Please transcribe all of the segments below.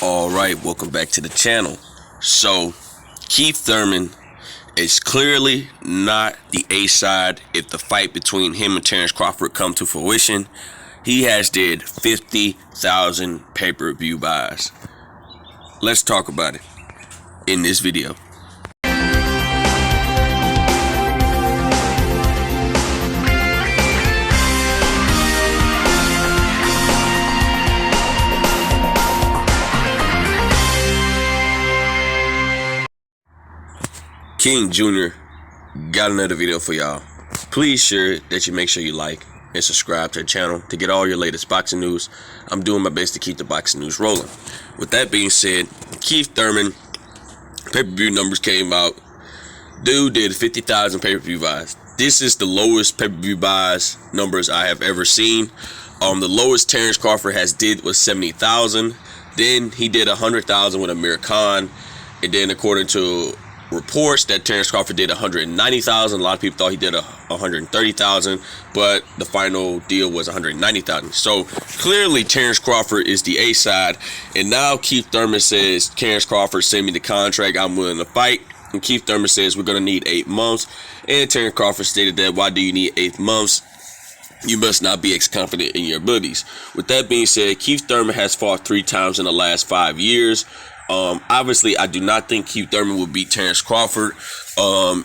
Alright, welcome back to the channel. So, Keith Thurman is clearly not the A side if the fight between him and Terence Crawford come to fruition. He has did 50,000 pay-per-view buys. Let's talk about it in this video. King Jr. got another video for y'all. Please share that you make sure you like and subscribe to the channel to get all your latest boxing news. I'm doing my best to keep the boxing news rolling. With that being said, Keith Thurman pay-per-view numbers came out. Dude did 50,000 pay-per-view buys. This is the lowest pay-per-view buys numbers I have ever seen. The lowest Terence Crawford has did was 70,000. Then he did 100,000 with Amir Khan, and then according to reports that Terence Crawford did 190,000. A lot of people thought he did 130,000, but the final deal was 190,000. So clearly Terence Crawford is the A side, and now Keith Thurman says, Terence Crawford, send me the contract, I'm willing to fight. And Keith Thurman says, we're going to need 8 months. And Terence Crawford stated that, why do you need 8 months? You must not be confident in your abilities. With that being said, Keith Thurman has fought 3 times in the last 5 years. Obviously, I do not think Keith Thurman will beat Terence Crawford.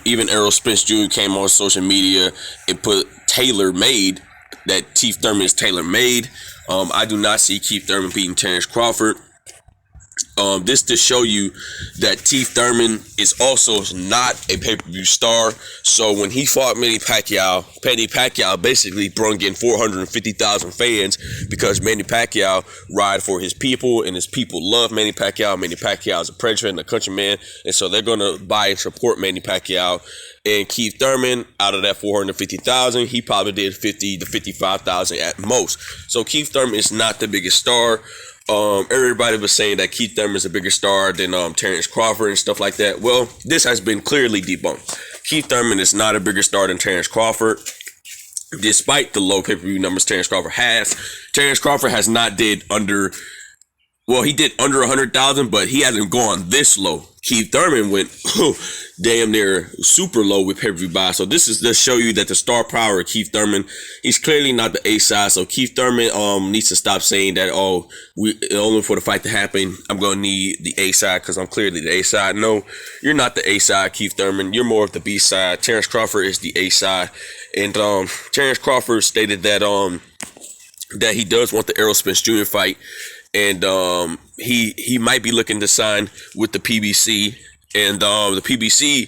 Even Errol Spence Jr. came on social media and put tailor-made, that Keith Thurman is tailor-made. I do not see Keith Thurman beating Terence Crawford. This to show you that Keith Thurman is also not a pay-per-view star. So when he fought Manny Pacquiao basically brought in 450,000 fans because Manny Pacquiao ride for his people, and his people love Manny Pacquiao. Manny Pacquiao is a predator and a countryman, and so they're going to buy and support Manny Pacquiao. And Keith Thurman, out of that 450,000, he probably did 50 to 55,000 at most. So Keith Thurman is not the biggest star. Everybody was saying that Keith Thurman is a bigger star than Terence Crawford and stuff like that. Well, this has been clearly debunked. Keith Thurman is not a bigger star than Terence Crawford. Despite the low pay-per-view numbers Terence Crawford has, Terence Crawford has not did under, well, he did under 100,000, but he hasn't gone this low. Keith Thurman went damn near super low with pay-per-view buys. So this is to show you that the star power of Keith Thurman, he's clearly not the A side. So Keith Thurman needs to stop saying that, oh, only for the fight to happen, I'm going to need the A side because I'm clearly the A side. No, you're not the A side, Keith Thurman. You're more of the B side. Terence Crawford is the A side. And Terence Crawford stated that that he does want the Errol Spence Jr. fight. And he might be looking to sign with the PBC, and the PBC,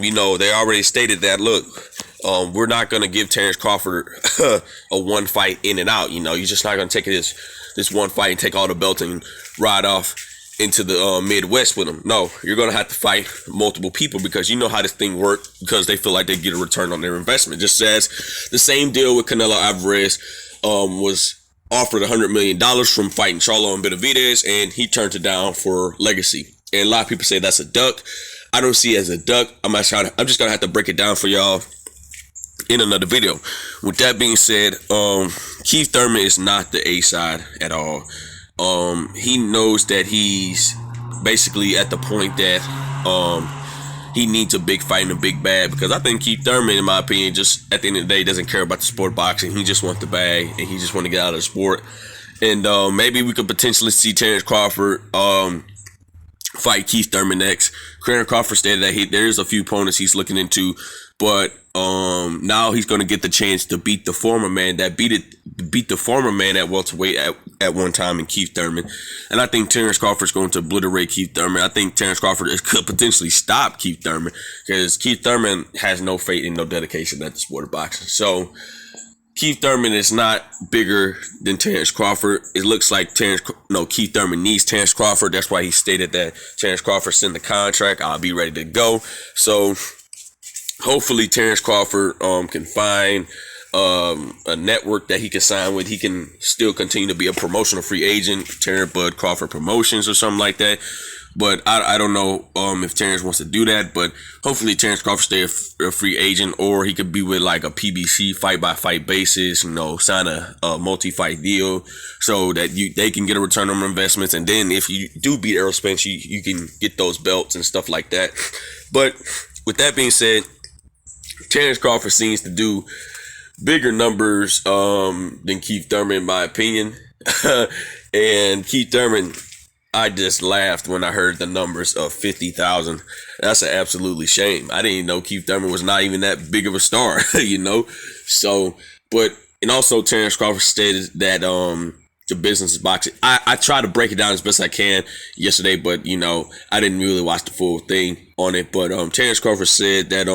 you know, they already stated that, look, we're not going to give Terence Crawford a one fight in and out. You know, you're just not going to take this one fight and take all the belts and ride off into the Midwest with him. No, you're going to have to fight multiple people because you know how this thing works, because they feel like they get a return on their investment. Just as the same deal with Canelo Alvarez was offered $100 million from fighting Charlo and Benavidez, and he turned it down for legacy. And a lot of people say that's a duck. I don't see it as a duck. I'm just gonna have to break it down for y'all in another video. With that being said, Keith Thurman is not the A side at all. He knows that he's basically at the point that he needs a big fight and a big bag, because I think Keith Thurman, in my opinion, just at the end of the day doesn't care about the sport of boxing. He just wants the bag and he just want to get out of the sport. And maybe we could potentially see Terence Crawford fight Keith Thurman next. Terence Crawford stated that there's a few opponents he's looking into, but now he's going to get the chance to beat the former man that beat the former man at welterweight at one time in Keith Thurman. And I think Terence Crawford's going to obliterate Keith Thurman. I think Terence Crawford could potentially stop Keith Thurman, because Keith Thurman has no faith and no dedication at the sport of boxing. So Keith Thurman is not bigger than Terence Crawford. It looks like Keith Thurman needs Terence Crawford. That's why he stated that Terence Crawford sent the contract, I'll be ready to go. So hopefully Terence Crawford can find a network that he can sign with. He can still continue to be a promotional free agent, Terence Bud Crawford Promotions or something like that. But I don't know if Terence wants to do that. But hopefully Terence Crawford stay a free agent, or he could be with like a PBC fight by fight basis. Sign a multi-fight deal so that they can get a return on investments. And then if you do beat Errol Spence, you can get those belts and stuff like that. But with that being said, Terence Crawford seems to do bigger numbers than Keith Thurman, in my opinion. And Keith Thurman, I just laughed when I heard the numbers of 50,000. That's an absolutely shame. I didn't even know Keith Thurman was not even that big of a star, So, and also Terence Crawford stated that the business is boxing. I try to break it down as best I can yesterday, but I didn't really watch the full thing on it. But Terence Crawford said that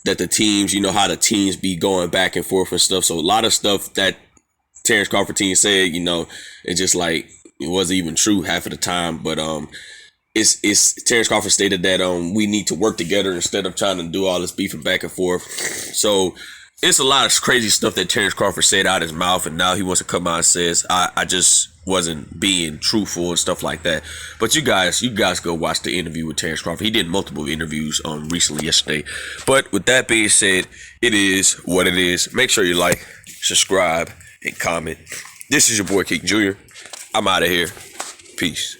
that the teams, how the teams be going back and forth and stuff. So a lot of stuff that Terence Crawford team said, it's just like it wasn't even true half of the time. But it's Terence Crawford stated that we need to work together instead of trying to do all this beefing back and forth. So it's a lot of crazy stuff that Terence Crawford said out of his mouth, and now he wants to come out and says I just wasn't being truthful and stuff like that. But you guys go watch the interview with Terence Crawford. He did multiple interviews recently yesterday. But with that being said, it is what it is. Make sure you like, subscribe, and comment. This is your boy Keith Jr. I'm out of here. Peace.